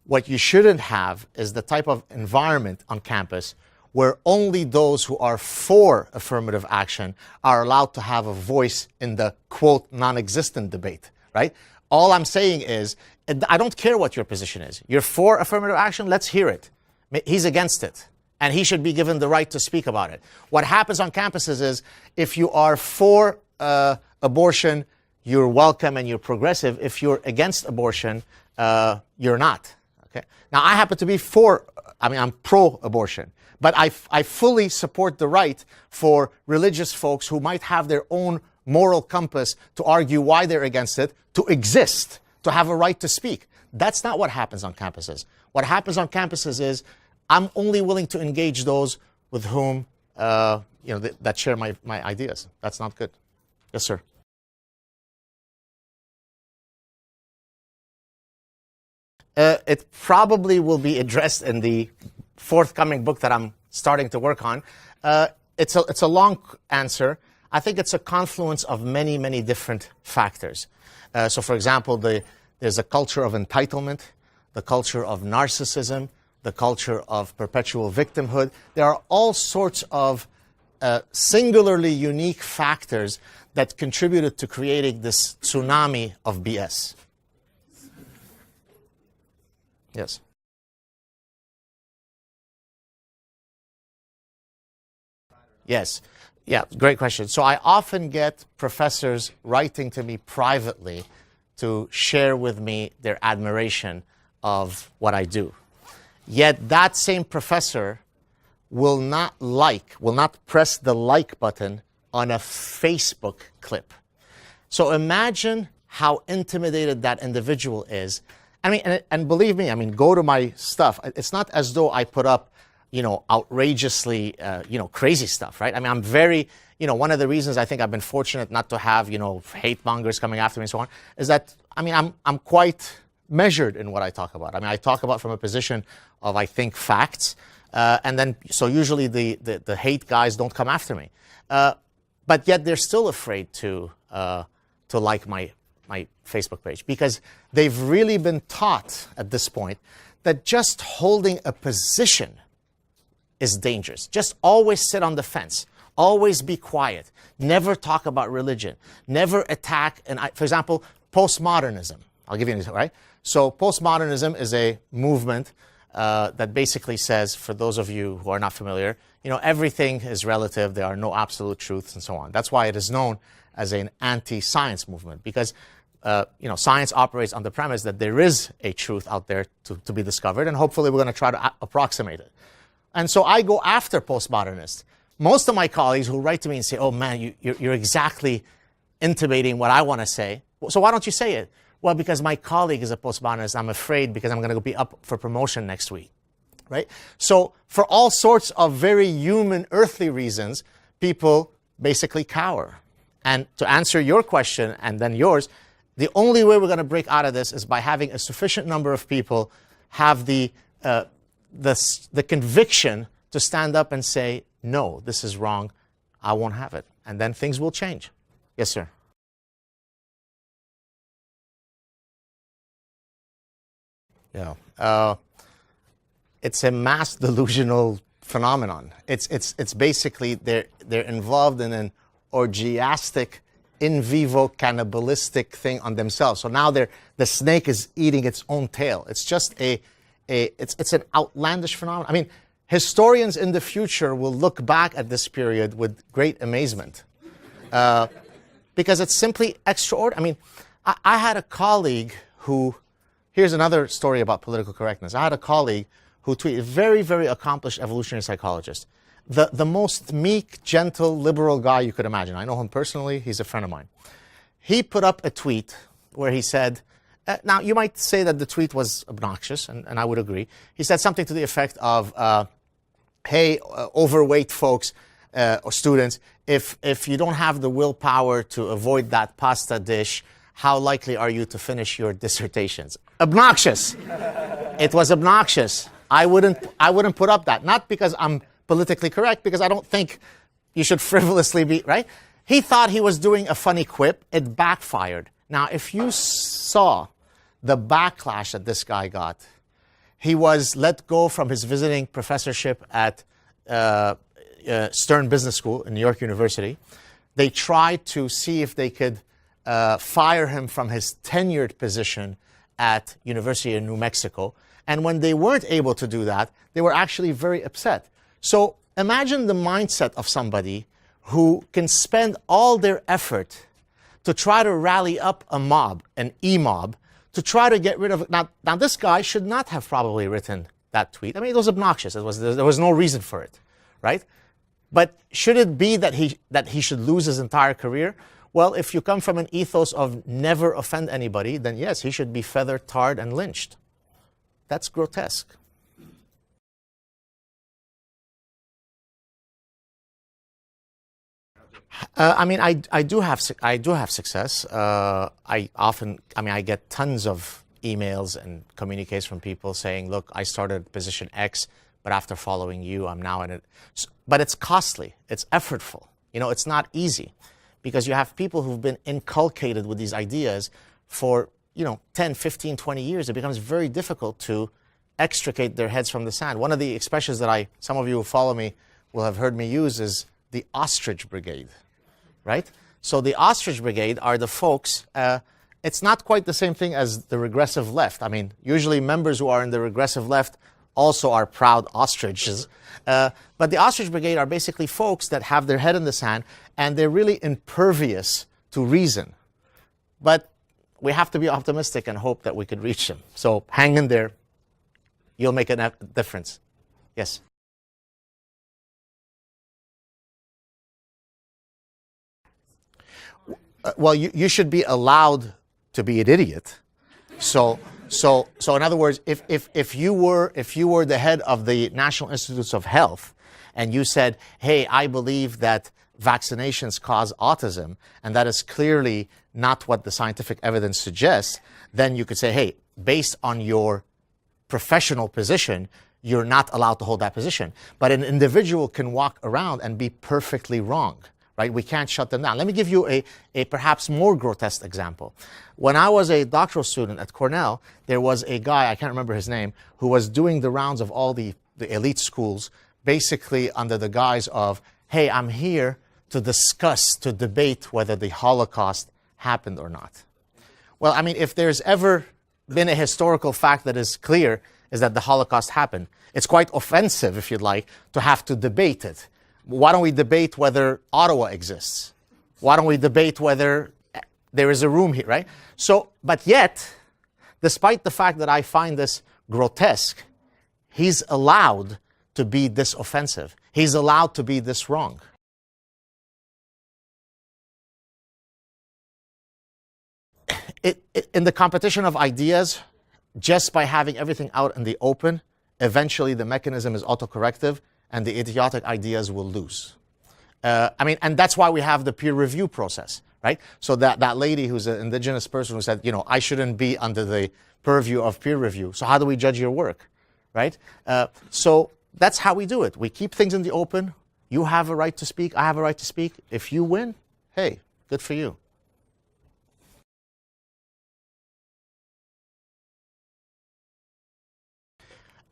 what you shouldn't have is the type of environment on campus where only those who are for affirmative action are allowed to have a voice in the, quote, non-existent debate, right? All I'm saying is, I don't care what your position is. You're for affirmative action, let's hear it. He's against it, and he should be given the right to speak about it. What happens on campuses is, if you are for abortion, you're welcome and you're progressive. If you're against abortion, you're not. Okay. Now, I happen to be I'm pro-abortion. But I fully support the right for religious folks who might have their own moral compass to argue why they're against it, to exist, to have a right to speak. That's not what happens on campuses. What happens on campuses is I'm only willing to engage those with whom, that share my ideas. That's not good. Yes, sir. It probably will be addressed in the forthcoming book that I'm starting to work on. It's a long answer. I think it's a confluence of many, many different factors. So, for example, there's a culture of entitlement, the culture of narcissism, the culture of perpetual victimhood. There are all sorts of singularly unique factors that contributed to creating this tsunami of BS. Yes. Yes. Yeah, great question. So I often get professors writing to me privately to share with me their admiration of what I do. Yet that same professor will not press the like button on a Facebook clip. So imagine how intimidated that individual is. I mean, and believe me, go to my stuff. It's not as though I put up, outrageously, crazy stuff, right? I'm very, one of the reasons I think I've been fortunate not to have, hate mongers coming after me and so on, is that, I'm quite measured in what I talk about. I talk about from a position of, I think, facts, and then, so usually the hate guys don't come after me. But yet they're still afraid to like my Facebook page, because they've really been taught at this point that just holding a position is dangerous. Just always sit on the fence. Always be quiet. Never talk about religion. Never attack. And for example, postmodernism. I'll give you an example, right? So postmodernism is a movement that basically says, for those of you who are not familiar, everything is relative. There are no absolute truths and so on. That's why it is known as an anti-science movement, because science operates on the premise that there is a truth out there to be discovered, and hopefully we're going to try to approximate it. And so I go after postmodernists. Most of my colleagues who write to me and say, oh man, you're exactly intimating what I want to say. So why don't you say it? Well, because my colleague is a postmodernist. I'm afraid because I'm going to be up for promotion next week, right? So for all sorts of very human, earthly reasons, people basically cower. And to answer your question and then yours, the only way we're going to break out of this is by having a sufficient number of people have the conviction to stand up and say, no, this is wrong, I won't have it. And then things will change. Yes, sir. Yeah. It's a mass delusional phenomenon. It's basically they're involved in an orgiastic, in vivo cannibalistic thing on themselves. So now the snake is eating its own tail. It's just it's an outlandish phenomenon. Historians in the future will look back at this period with great amazement, because it's simply extraordinary. I had a colleague who, here's another story about political correctness. I had a colleague who tweeted, very, very accomplished evolutionary psychologist, the most meek, gentle, liberal guy you could imagine. I know him personally. He's a friend of mine. He put up a tweet where he said, now you might say that the tweet was obnoxious, and I would agree. He said something to the effect of, hey, overweight folks or students, if you don't have the willpower to avoid that pasta dish, how likely are you to finish your dissertations? Obnoxious. It was obnoxious. I wouldn't put up that. Not because I'm politically correct, because I don't think you should frivolously be, right? He thought he was doing a funny quip. It backfired. Now, if you saw the backlash that this guy got, he was let go from his visiting professorship at Stern Business School in New York University. They tried to see if they could fire him from his tenured position at University of New Mexico. And when they weren't able to do that, they were actually very upset. So imagine the mindset of somebody who can spend all their effort to try to rally up a mob, an e-mob, to try to get rid of it. Now this guy should not have probably written that tweet. I mean, it was obnoxious. There was no reason for it, right? But should it be that he should lose his entire career? Well, if you come from an ethos of never offend anybody, then yes, he should be feathered, tarred, and lynched. That's grotesque. I mean, I do have success. I get tons of emails and communiques from people saying, look, I started at position X, but after following you, I'm now in it. But it's costly. It's effortful. You know, it's not easy because you have people who've been inculcated with these ideas for, 10, 15, 20 years. It becomes very difficult to extricate their heads from the sand. One of the expressions that some of you who follow me will have heard me use is the Ostrich Brigade, right? So the Ostrich Brigade are the folks, it's not quite the same thing as the regressive left. I mean, usually members who are in the regressive left also are proud ostriches. But the Ostrich Brigade are basically folks that have their head in the sand and they're really impervious to reason. But we have to be optimistic and hope that we could reach them. So hang in there. You'll make a difference. Yes? Well, you should be allowed to be an idiot. So in other words, if you were the head of the National Institutes of Health and you said, hey, I believe that vaccinations cause autism, and that is clearly not what the scientific evidence suggests, then you could say, hey, based on your professional position, you're not allowed to hold that position. But an individual can walk around and be perfectly wrong. Right? We can't shut them down. Let me give you a perhaps more grotesque example. When I was a doctoral student at Cornell, there was a guy, I can't remember his name, who was doing the rounds of all the elite schools, basically under the guise of, hey, I'm here to discuss, to debate whether the Holocaust happened or not. Well, I mean, if there's ever been a historical fact that is clear, is that the Holocaust happened. It's quite offensive, if you'd like, to have to debate it. Why don't we debate whether Ottawa exists? Why don't we debate whether there is a room here, right? So, but yet, despite the fact that I find this grotesque, he's allowed to be this offensive. He's allowed to be this wrong. In the competition of ideas, just by having everything out in the open, eventually the mechanism is autocorrective, and the idiotic ideas will lose. And that's why we have the peer review process, right? So that lady who's an indigenous person who said, I shouldn't be under the purview of peer review. So how do we judge your work, right? So that's how we do it. We keep things in the open. You have a right to speak. I have a right to speak. If you win, hey, good for you.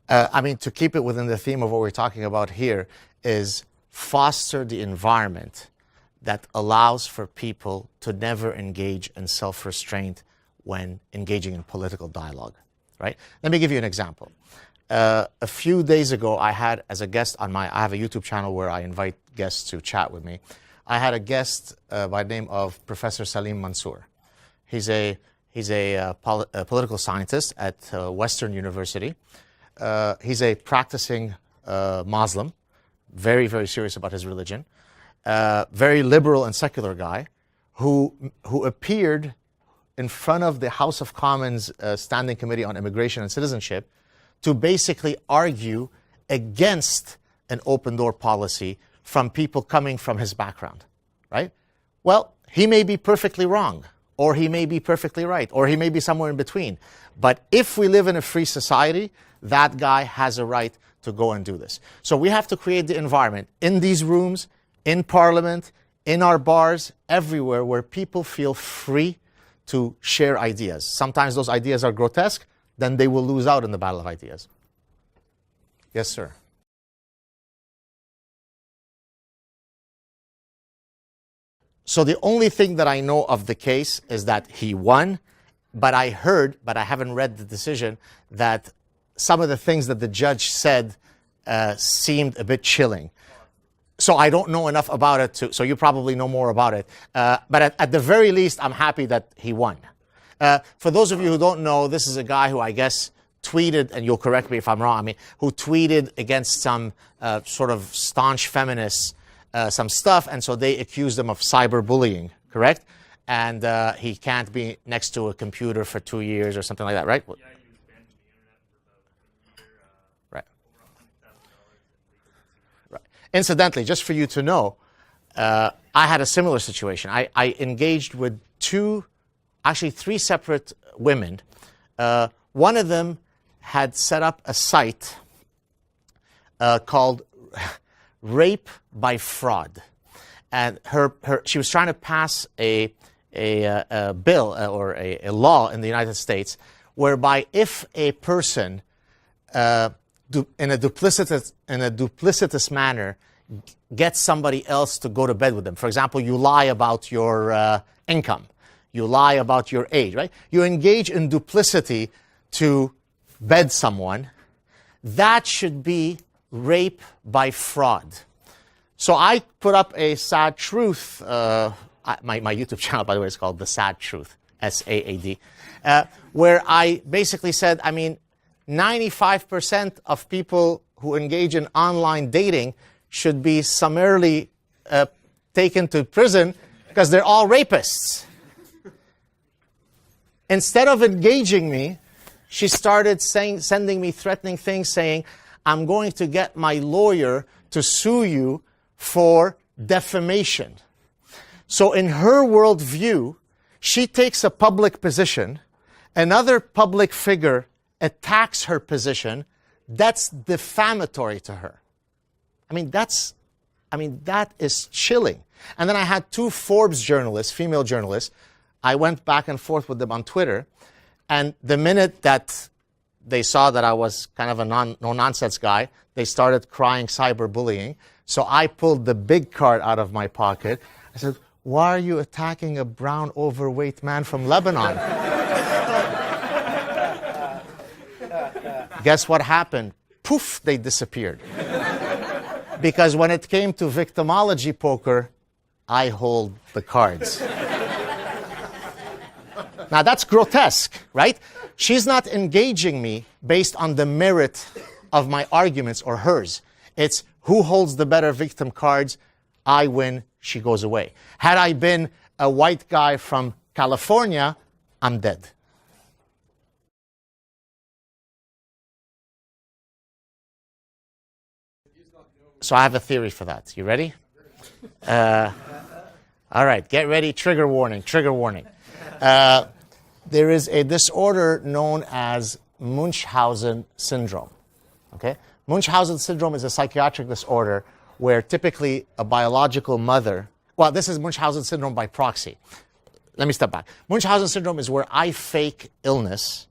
To keep it within the theme of what we're talking about here is foster the environment that allows for people to never engage in self-restraint when engaging in political dialogue, right? Let me give you an example. A few days ago, I had as a guest on I have a YouTube channel where I invite guests to chat with me. I had a guest by the name of Professor Salim Mansour. He's a political scientist at Western University. He's a practicing Muslim, very, very serious about his religion, very liberal and secular guy, who appeared in front of the House of Commons Standing Committee on Immigration and Citizenship to basically argue against an open door policy from people coming from his background, right? Well, he may be perfectly wrong, or he may be perfectly right, or he may be somewhere in between. But if we live in a free society, that guy has a right to go and do this. So we have to create the environment in these rooms, in Parliament, in our bars, everywhere where people feel free to share ideas. Sometimes those ideas are grotesque, then they will lose out in the battle of ideas. Yes, sir. So the only thing that I know of the case is that he won, but I heard, but I haven't read the decision, that some of the things that the judge said seemed a bit chilling. So I don't know enough about it so you probably know more about it. But at the very least, I'm happy that he won. For those of you who don't know, this is a guy who I guess tweeted, and you'll correct me if I'm wrong, who tweeted against some sort of staunch feminists some stuff, and so they accused him of cyberbullying, correct? And he can't be next to a computer for 2 years or something like that, right? Yeah, you banned the internet for about a year. Right. Over $100,000 in legal. Right. Incidentally, just for you to know, I had a similar situation. I engaged with actually three separate women. One of them had set up a site called Rape by Fraud. And she was trying to pass a bill or a law in the United States whereby if a person in a duplicitous manner gets somebody else to go to bed with them. For example, you lie about your income. You lie about your age, right? You engage in duplicity to bed someone. That should be rape by fraud. So I put up a sad truth. My YouTube channel, by the way, is called The Sad Truth, SAAD, where I basically said, 95% of people who engage in online dating should be summarily taken to prison because they're all rapists. Instead of engaging me, she started sending me threatening things, saying, I'm going to get my lawyer to sue you for defamation. So in her worldview, she takes a public position, another public figure attacks her position, that's defamatory to her. That is chilling. And then I had two Forbes journalists, female journalists. I went back and forth with them on Twitter, and the minute that they saw that I was kind of a no-nonsense guy, they started crying cyberbullying. So I pulled the big card out of my pocket. I said, why are you attacking a brown, overweight man from Lebanon? Guess what happened? Poof, they disappeared. Because when it came to victimology poker, I hold the cards. Now that's grotesque, right? She's not engaging me based on the merit of my arguments or hers. It's who holds the better victim cards. I win, she goes away. Had I been a white guy from California, I'm dead. So I have a theory for that. You ready? All right, get ready. Trigger warning, trigger warning. There is a disorder known as Munchausen Syndrome. Okay? Munchausen Syndrome is a psychiatric disorder where typically a biological mother, well, this is Munchausen Syndrome by proxy. Let me step back. Munchausen Syndrome is where I fake illness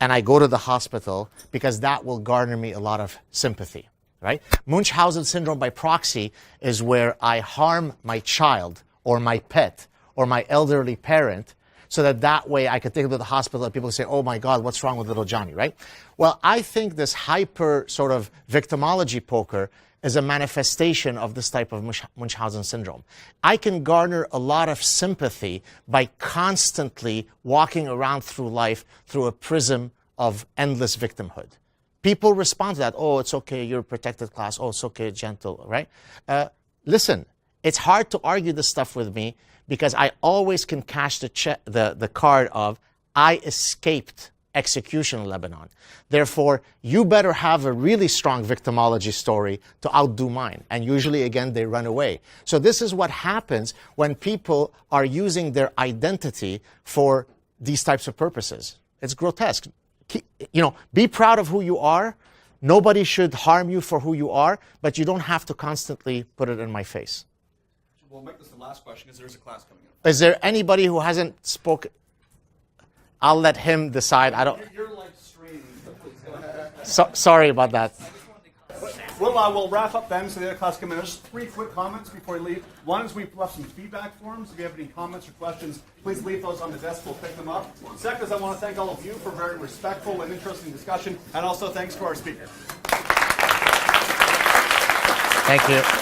and I go to the hospital because that will garner me a lot of sympathy, right? Munchausen Syndrome by proxy is where I harm my child or my pet or my elderly parent so that way I could take them to the hospital and people say, oh my God, what's wrong with little Johnny, right? Well, I think this hyper sort of victimology poker is a manifestation of this type of Munchausen syndrome. I can garner a lot of sympathy by constantly walking around through life through a prism of endless victimhood. People respond to that. Oh, it's okay, you're a protected class. Oh, it's okay, gentle, right? Listen, it's hard to argue this stuff with me because I always can cash the card of I escaped execution in Lebanon. Therefore, you better have a really strong victimology story to outdo mine. And usually, again, they run away. So this is what happens when people are using their identity for these types of purposes. It's grotesque. Be proud of who you are. Nobody should harm you for who you are, but you don't have to constantly put it in my face. We'll make this the last question because there's a class coming up. Is there anybody who hasn't spoken? I'll let him decide. I don't. You're like streaming, so please go ahead. Sorry about that. We'll wrap up then, so the other class come in. There's just 3 quick comments before we leave. One is we've left some feedback forms. If you have any comments or questions, please leave those on the desk. We'll pick them up. Second is I want to thank all of you for a very respectful and interesting discussion, and also thanks to our speaker. Thank you.